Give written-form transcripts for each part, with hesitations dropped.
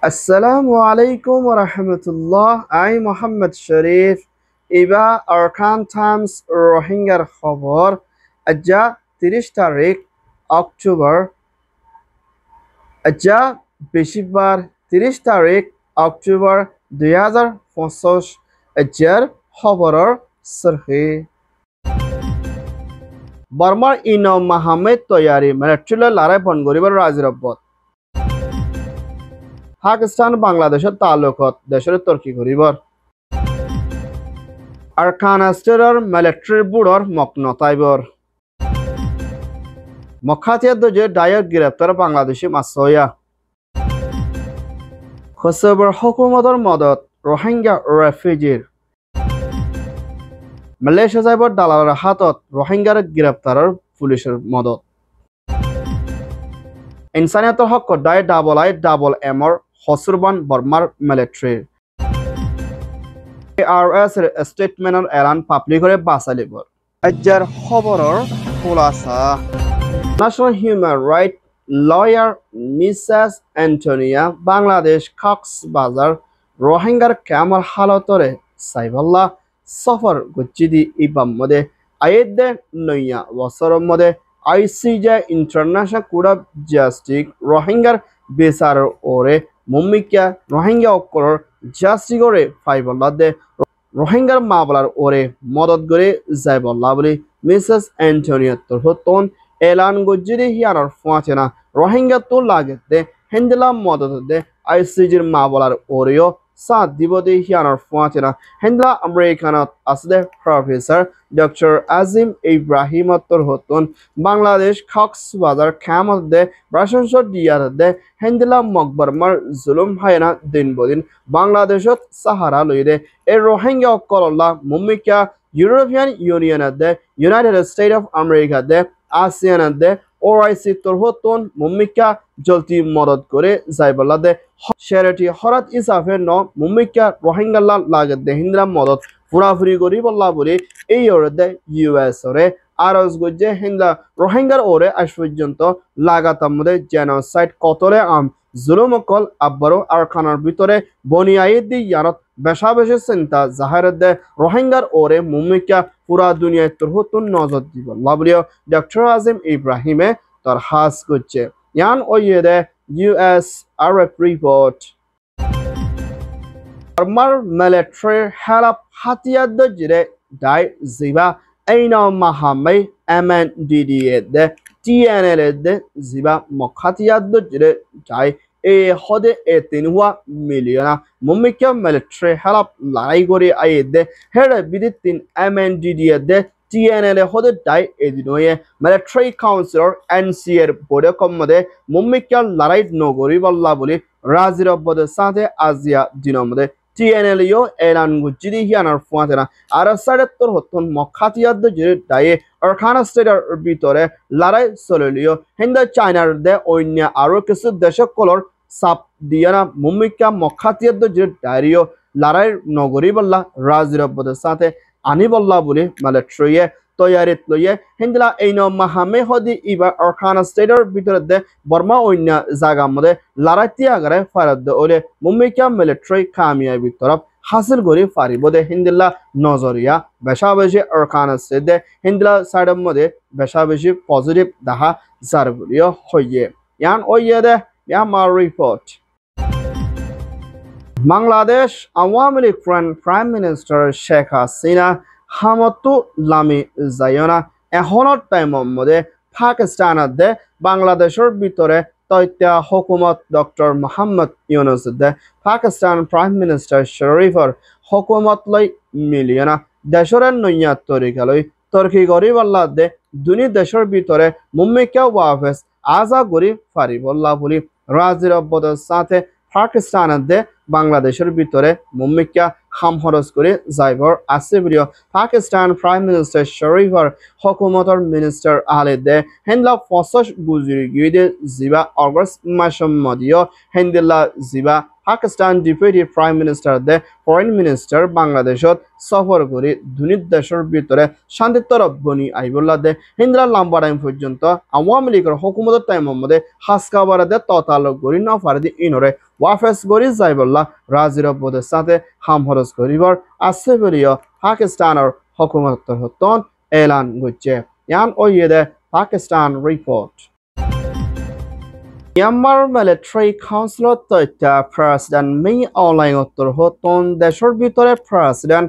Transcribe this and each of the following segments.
আসসালামু আলাইকুম ওয়া রাহমাতুল্লাহ। আই মোহাম্মদ শরীফ। ইবা আরকান টাইমস রোহিঙ্গার খবর আজ্জা 30 তারিখ অক্টোবর আজ্জা বেশিবার 30 তারিখ অক্টোবর 2025 আজ্জার খবরের সরহি বর্মার ইনম মাহমেদ তৈয়ারি মিলিটারি লড়াই বন্ধ করিবার রাজিরব্বত পাকিস্তান বাংলাদেশের তালুকত দেশের তর্কি করিবার আরকান স্টেটর মিলিটারি বোর্ডর মকনতাইবর মখাতিয়াদ যে ডায়র গ্রেপ্তার বাংলাদেশি মাসয়া খসবর হুকুমতর মদত রোহিঙ্গা রেফিউজির মালয়েশিয়া যাইবর দালালের হাতত রোহিঙ্গার গ্রেপ্তারের পুলিশের মদত ইনসানিয়তর হক ডাই ডাবল এমর হসুরবান বর্মার মিলিটারি ARS এর স্টেটমেন্টের এলান পাবলিক করে বাসালিবর আজ্জার খবরের খোলাসা national human right lawyer Mrs Antonia Bangladesh Cox's Bazar রোহিঙ্গার ক্যামর হালতরে সাইবাল্লাহ সফর গচ্ছিদি ইবাম মধ্যে আয়েদে নইয়া বছরের মধ্যে ICJ international court of justice রোহিঙ্গার বিচার ওরে মুম্মিকা রোহিঙ্গা অকলর জাস্টিস করে ফাইবাল্লাহ দে রোহিঙ্গার মামলার ওরে মদত করে যাইবাল্লাহ বলে মিসেস অ্যান্টোনিয়া তরহতন এলান গজ্জিদি হিয়ানোর ফুয়াচেনা রোহিঙ্গা তো লাগেতে হেন্দিলা মদত দে ICJর মামলার ওরেও সাত দিবদে হিয়ানোর ফুয়াচেনা হেন্দিলা আমেরিকানত আসদে প্রফেসর ডক্টর আজিম ইব্রাহিম তরহতন বাংলাদেশ কক্সবাজার খামত দে প্রশংসা দিয়ার দে হেন্দিলা মকবরমার জুলুম হায়না দিন বদিন বাংলাদেশত সাহারা লইদে এ রোহিঙ্গা অকল্লা মুম্মিকা ইউরোপিয়ান ইউনিয়ন দে ইউনাইটেড স্টেট অফ আমেরিকা দে ASEAN দে OIC তরহতন মুম্মিকা জলতি মদত করে যাইবলা দে শেরেটি হরাত ইসাফে ন মুম্মিকা রোহিঙ্গাল্লা লাগত দে হিন্দ্রা মদত ফুরাফুরি করি বল্লা বলে এই ওরে দে US ওরে আরজ গজ্জে হিন্দা রোহিঙ্গার ওরে আজ পর্যন্ত লাগাতার মধ্যে জেনোসাইড কতলে জুলুম অকল আব্বারও আরকানার ভিতরে বনিয়াইদি ইয়ানত বেশা বেশি চিন্তা জাহারের দে রোহিঙ্গার ওরে মুম্মিকা পুরা দুনিয়ায় তরহতুন নজর দিব লাবলিও ডক্টর আজিম ইব্রাহিমে তার হাস করছে ইয়ান ওয়ে দে US আরব রিপোর্ট বর্মার মিলিটারি হেলাপ হাতিয়ার জিরে ডাই জিবা এইনা মাহামাই MNDDA দে TNL দে জিবা মখাতিয়ার জিরে ডাই এ হদে এ তিনহুয়া মিলিয়না মুম্মিকা মিলিটারি হেলাপ লড়াই করে আয়ে দে হেরে বিদিত তিন MNDDA দে TNL হদে ডাই এদিনয়ে মিলিটারি কাউন্সিলর NCR বোর্ডে কমদে মুম্মিকা লড়াই নগরী বল্লা বলি রাজির অব্বদের সাথে আজিয়া দিনমদে TNL yo এলান গুজিদি হিয়ানার ফুয়াতেনা আর সাড়েত্তর হতন মখাতিয়াদ জিরে ডায়ে আরকানা স্টেটের ভিতরে লড়াই চলিলিও হিন্দা চায়নার দে অন্য আরো কিছু দেশকলর সাপ দিয়ানা মুম্মিকা মখাতিয়াদ জিরে ডায়রিও লড়াই নগরী বল্লা রাজির অব্বদের সাথে আনি বল্লা বলে মিলিটারিয়ে তৈয়ারিত লইয়ে হিন্দলা এইন মাহামে হদি ইবা আরকানা স্টেটের ভিতরে দে বর্মা অন্য জায়গা মধ্যে লড়াইতি আগারে ফারাদ দে ওলে মুম্মিকা মিলিটারি কামিয়াবি তরফ হাসিল করে ফারিব দে হিন্দলা নজরিয়া বেশা বেশি আরকানা স্টেট দে হিন্দলা সাইডের মধ্যে বেশা বেশি পজিটিভ দেখা যার বলিও হইয়ে ইয়ান ওইয়ে দে ইয়ামার report Bangladesh Awami League prime minister Sheikh Hasina হামতু লামি যায়না এখনৰ টাইমৰ মধ্যে পাকিস্তানত দে বাংলাদেশের ভিতরে তৈত্যা হুকুমত ডক্টর মোহাম্মদ ইউনুস দে পাকিস্তান প্রাইম মিনিস্টার শরীফর হুকুমত লই মিলিয়না দেশের নইয়া তরিকা লই তর্কি করি বল্লা দে দুনি দেশের ভিতরে মুম্মিকা ওয়াফেস আজা করি ফারি বল্লা বলি রাজির অব্বদের সাথে পাকিস্তানত দে বাংলাদেশের ভিতরে মুম্মিকা খামহরস করে যাইবর আছে বলিও পাকিস্তান প্রাইম মিনিস্টার শরীফর হুকুমতর মিনিস্টার আলে দে হেন্দলা ফসস গুজরি গিয়ে জিবা অগস্ট মাসম মদিও হেন্দলা জিবা পাকিস্তান ডেপুটি প্রাইম মিনিস্টার দে ফরেন মিনিস্টার বাংলাদেশত সফর করে দুনিত দেশের ভিতরে শান্তি তরফ বনি আইবুল্লা দে হিন্দলা লম্বা টাইম পর্যন্ত আওয়ামী লীগের হুকুমতের টাইমের মধ্যে হাসকাবার দে ততালক করি না ফারদি ইনরে ওয়াফেস গৰি যাইবল্লা ৰাজিৰ বদে সাথে হাম খৰচ কৰিবৰ আছে বুলিও পাকিস্তানৰ হুকুমতৰ হতন এলান গৈছে ইয়ান ওয়েদে Pakistan report Myanmar Military Council তথ্য প্রেসিডেন্ট মি অনলাইন উত্তর হতন দেশের ভিতরে প্রেসিডেন্ট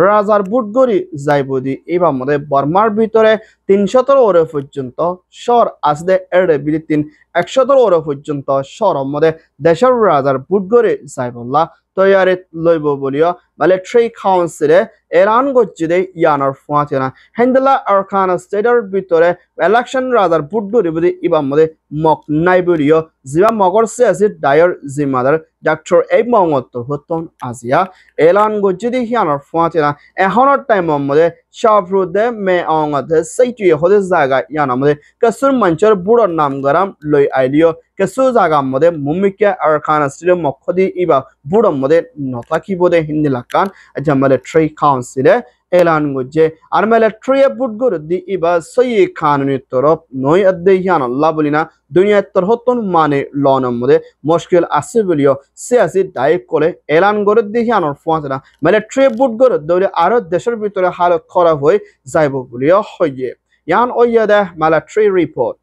রাজার বুটগরি যাইবদি এবার মধ্যে বর্মার ভিতরে 300 ওরে পর্যন্ত শহর আসদে এর বিলিতিন 100 ওরে পর্যন্ত শহর মধ্যে দেশের রাজার বুটগরি যাইবল্লা তৈয়ারি লইব বলিও মিলিটারি কাউন্সিলে এলান করছে দে ইয়ানোর ফাঁচেনা হেন্দলা আরকান স্টেটের ভিতরে ইলেকশন রাজার বুটগরি বদি এবার মধ্যে মক নাই বলিও জিবা মগর সিয়াসি ডায়র জিম্মাদার ডক্টর এই মঙ্গত্তর হতন আজিয়া এলান করছে দে ইয়ানোর ফাঁচেনা এখনের টাইমের মধ্যে শাহরুদে মে অঙ্গতে সেইটি হতে জায়গা ইয়ানোর মধ্যে কসুর মঞ্চের বুড়োর নাম গরাম লই আইলিও কেসু জায়গার মধ্যে মুমিকে আরকান স্টেটের মক্ষদি ইবা বুড়োর মধ্যে নতাকি বোধে হিন্দি লাকান যা মিলিটারি কাউন্সিলে এলান করছে আর মিলিটারি বুটগর দি ইবা সই কানুনি তরফ নই আদে হিয়ান আল্লাহ বলিনা দুনিয়ার তরহতন মানে লনের মধ্যে মুশকিল আছে বলিও সিয়াসি দায়িক করে এলান করে দি হিয়ানোর ফাঁসনা মিলিটারি বুটগর দৌড়ে আরো দেশের ভিতরে হালত খারাপ হয়ে যাইব বলিও হইয়ে ইয়ান ওইয়াদে military report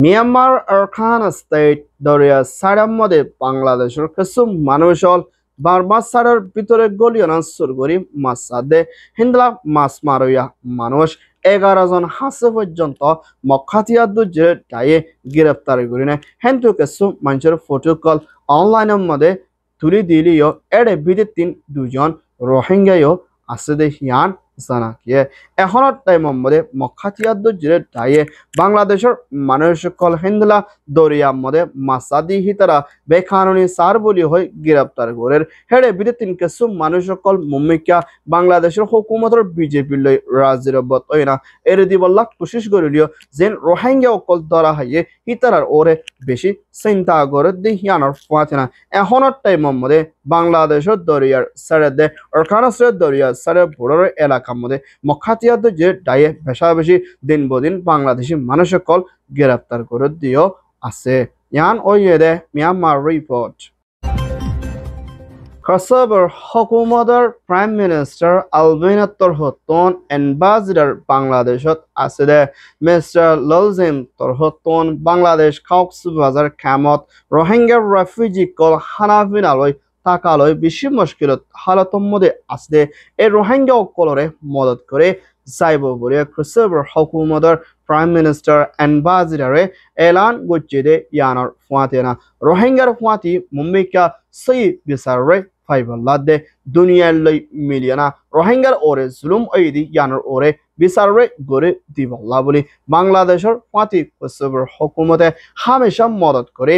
Myanmar Arakan state দরিয়া সাইডের মধ্যে বাংলাদেশের কিছু মানুষ বার্মা সাইডের ভিতরে গলিয়না সুরগরি মাছ সাদে হিন্দলা মাছ মারইয়া মানুষ 11 জন হাসে পর্যন্ত মক্কাতিয়া দুজে দায়ে গ্রেপ্তার করিনে হেন্তু কিছু মানুষের ফটো কল অনলাইনের মধ্যে তুলি দিলিও এড়ে বিদে 2 জন রোহিঙ্গাও আছে দে হিয়ান জানাকিয়ে এখনের টাইমের মধ্যে মক্কাতিয়া দুজে দায়ে বাংলাদেশের মানুষ কল হিন্দলা দরিয়ার মধ্যে মাসাদি হিতারা বেকানুনি সার বলি হয়ে গ্রেপ্তার করে হেড়ে বিদে 3 কিছু মানুষ কল মুম্মিকা বাংলাদেশের হুকুমতের বিজেপি লই রাজির বতইনা এর দিবল্লা কোশিশ করিলিও যেন রোহিঙ্গা অকল ধরা হইয়ে হিতারার ওরে বেশি চিন্তা করে দি হিয়ানোর ফাঁচনা এখনের টাইমের মধ্যে বাংলাদেশের দরিয়ার সারে আরকানের দরিয়ার সারে বড় এলাকার মধ্যে মক্কাতিয়া যে দায়ে বেশা বেশি দিন বদিন বাংলাদেশি মানুষ কল গ্রেপ্তার করে দিও আছে ইয়ান ওইয়েদে মিয়ানমার রিপোর্ট Kosovo হুকুমতের প্রাইম মিনিস্টার আলবেনিয়ার হতন এম্বাসিডর বাংলাদেশত আছে দে মিস্টার ললজিম হতন বাংলাদেশ কক্সবাজার কামত রোহিঙ্গা রেফিউজি কল হানাফিনালয় তাকালয় বেশি মুশকিলত হালতর মধ্যে আছে এই রোহিঙ্গা কলরে মদত করে যাইব বলে কোসোভো হুকুমতের প্রাইম মিনিস্টার এম্বাসিডরে এলান করছে দে ইয়ানোর ফাঁতেনা রোহিঙ্গার ফাঁতি মুম্বিকা সই বিচারে ফাইবল্লা দে দুনিয়ার লই মিলিয়না রোহিঙ্গার ওরে জুলুম ওইদি ইয়ানোর ওরে বিচারে গড়ে দিবল্লা বলে বাংলাদেশের ফাঁতি কোসোভোর হুকুমতে হামেশা মদত করে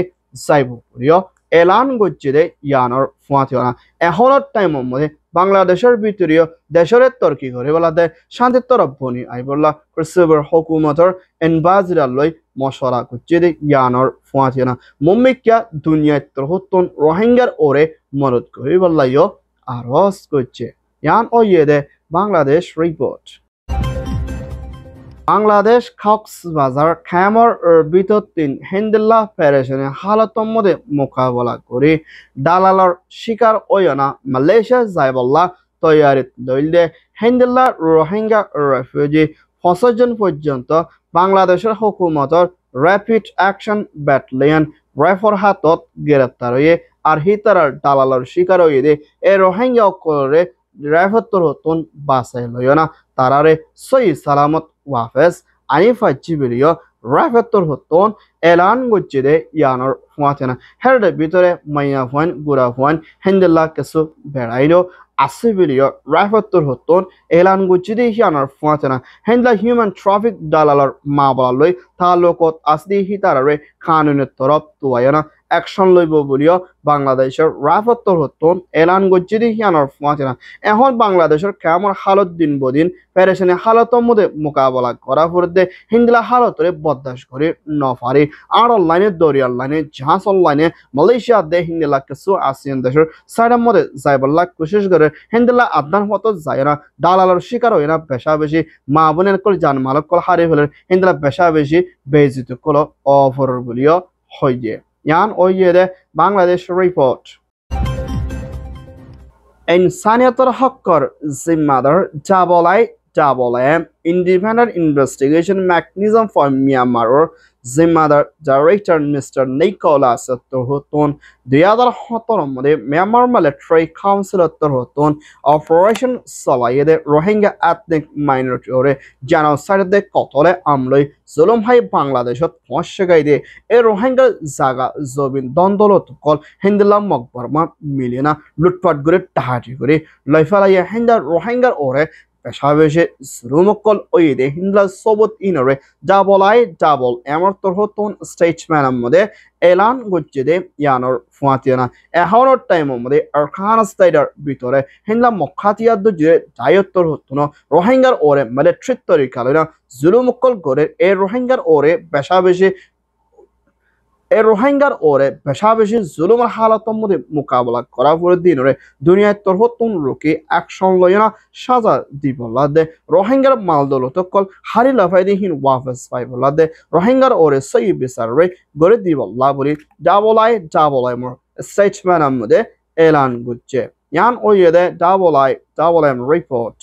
যাইব বলিও এলান করছে দে ইয়ানোর ফাঁতিওনা এখনের টাইমের মধ্যে বাংলাদেশের ভিতরেও দেশের তর্কি করে বলাতে শান্তির তরফ বনি আই বললা কোসোভোর হুকুমতের এম্বাসিডর লই মশলা করছে দে ইয়ানোর ফাঁতিওনা মুম্মিকা দুনিয়ার তরহতন রোহিঙ্গার ওরে মদত করে বললাইও আরজ করছে ইয়ান ওইয়েদে বাংলাদেশ রিপোর্ট বাংলাদেশ কক্সবাজার খামর ভিতর 3 হিন্দলা পেরেশানি হালতর মধ্যে মোকাবেলা করে দালালর শিকার ওয়না মালয়েশিয়া যাইবল্লা তৈয়ারি লইলে হিন্দলা রোহিঙ্গা রেফিউজি 5 জন পর্যন্ত বাংলাদেশের হুকুমতের র্যাপিড অ্যাকশন ব্যাটালিয়ন রেফর হাতত গ্রেপ্তার হয়ে আর হিতারার দালালর শিকার হয়ে এই রোহিঙ্গা করে রেফতর হতন বাসাই লইনা তারারে সই সালামত ওয়াফেস আনিফা জিবিলিও রেফতর হতন এলান করছে দে ইয়ানোর ফাঁতেনা হেরডে ভিতরে মাইয়া ফান গুড়া ফান হেন্দেলা কিছু বেড়াইলো আছে বিলিও রেফতর হতন এলান করছে দে ইয়ানোর ফাঁতেনা হেন্দেলা হিউম্যান ট্রাফিক দালালর মা বলা লই তালুকত আসদি হিতারারে কানুনের তরফ তুয়ায়না অ্যাকশন লইব বলিও বাংলাদেশের রাফতর হতন এলান করছে দে ইয়ানোর ফাঁতেনা এখন বাংলাদেশের কেমন হালত দিন বদিন পেরেশানি হালতর মধ্যে মোকাবেলা করা পড়তে হিন্দলা হালতরে বরদাস্ত করে নফারি আর অনলাইনে দরিয়ার লাইনে জাহাজ অনলাইনে মালয়েশিয়া দে হিন্দলা কিছু আসিয়ান দেশের সাইডের মধ্যে যাইবল্লা কোশিশ করে হিন্দলা আদান হত যায় না দালালর শিকার হয় না বেশা বেশি মা বোনের কল জান মালক কল হারিয়ে ফেলেন হিন্দলা বেশা বেশি বেজিত কল অফর বলিও হয়ে yan oyede Bangladesh report İnsaniyetin hakkır zimmadar IIM Independent Investigation Mechanism for Myanmar Zimmadar Director Mr. Nicholas Turhutun 2017 মধ্যে Myanmar Military Council Turhutun Operation Salayede Rohingya Ethnic Minority ore genocide কতলে আমলই জুলুম high বাংলাদেশত পৌঁছাই দিয়ে এই রোহিঙ্গা জাগা জবিন দ্বন্দ্বলত call হিন্দুলা মকবরমা Milina লুটপাট করে টাহাটি করে লইফালাইয়া হিন্দা রোহিঙ্গার ওরে পেশাবেশে জুলুমকল ওইদে হিন্দলা সবত ইনরে ডাবল এমর তরহতন স্টেটসম্যানের মধ্যে এলান গজ্জেদে ইয়ানোর ফুয়াতিয়ানা এহনের টাইমের মধ্যে আরখান স্টাইডার ভিতরে হিন্দলা মক্কাতিয়াদ জুড়ে দায়ত্বর হতো না রোহিঙ্গার ওরে মিলিটারি তরিকালনা জুলুমকল করে এই রোহিঙ্গার ওরে পেশাবেশি জুলুমের হালাতর মধ্যে মোকাবেলা করা পরে দিনরে দুনিয়ায় তরহতুন রুকি অ্যাকশন লয়না সাজা দিবলা দে রোহিঙ্গার মালদলত কল হারি লাফাই দিহীন ওয়াফেস পাইবলা দে রোহিঙ্গার ওরে সই বিচার রে গড়ে দিবলা বলি ডাবল আই মোর স্টেটসম্যানের মধ্যে এলান গুচ্ছে ইয়ান ওইদে double I report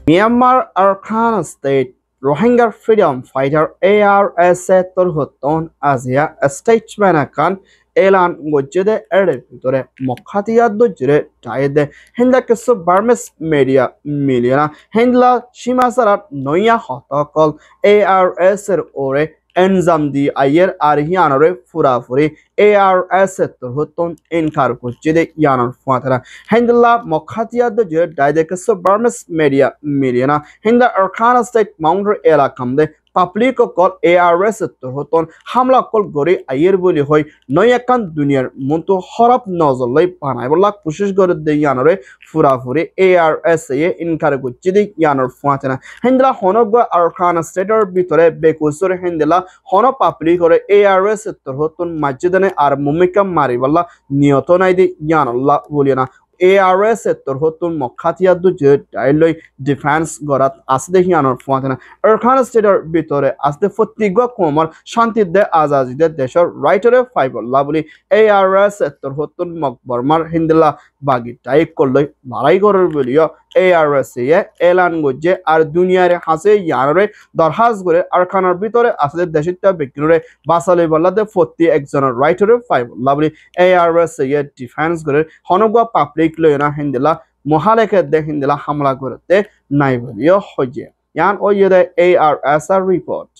Myanmar Rakhine State Rohingya Freedom Fighter ARSA Turhutun Asia Statesman akan elan gojjede ere bitore mokhatiyad dojre taide hinda kesu Burmese media miliona hindla shimasarat noya hotokol ARSA ore enzam di ayer arhianore furafuri ARSA Turhutun inkar gojjede yanar fuatara hindla mokhatiyad dojre taide kesu Burmese media miliona hinda Rakhine State Mountain elakamde public call ARS হতন হামলা call গরে আইয়ের বলি হয় নয়াকান দুনিয়ার মতো হরপ নজরলাই বানাইবলা কোশিশ করে দে ইয়ানরে ফুরাফুরি ARS এ incur গুচ্ছি দি ইয়ানর ফুয়াতেনা হিন্দলা হনগ Arakan স্টেটের ভিতরে বেকুসর হিন্দলা হন পাবলিক করে ARS হতন মসজিদনে আর মুমিকা মারিবলা নিয়ত নাই দি ইয়ানল্লাহ বলিনা ARS হতন মখাতিয়া দুজে ডাইলই ডিফেন্স গরাত আসদে হিয়ানর ফুয়াতেনা আরখান স্টেটের ভিতরে আসদে ফতিগা কোমর শান্তি দে আজাদি দে দেশর রাইটরে ফাইবল্লা বলি ARS হতন মকবরমার হিন্দলা বাগি টাইক করলই লড়াই করার বলিও ARS এ এলান গজে আর দুনিয়ারে হাসে ইয়ানরে দরহাজ করে আরখানার ভিতরে আসদে দেশিতা বিক্রিরে বাসালে বল্লাদে ফতি একজনের রাইটরে ফাইবল্লা বলি ARS এ ডিফেন্স করে হনগা পাবলিক লয়না হিন্দলা মহালেকে দে হিন্দলা হামলা করতে নাই বলিও হজে ইয়ান ওইদে ARS রিপোর্ট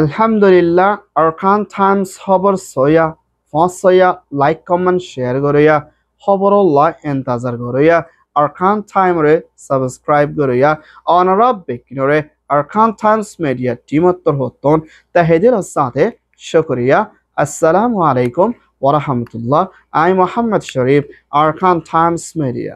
আলহামদুলিল্লাহ আরখান টাইমস খবর সয়া লাইক কমেন্ট শেয়ার করিয়া খবরল্লাহ ইন্তজার করিয়া আরখান টাইমরে সাবস্ক্রাইব করিয়া অনারা বেকিনরে আরখান টাইমস মিডিয়া টিমত্তর হতন তাহেদের সাথে শুকরিয়া আসসালামু আলাইকুম ওয়া রাহমাতুল্লাহ আই Mohammad Sharif Arakan times media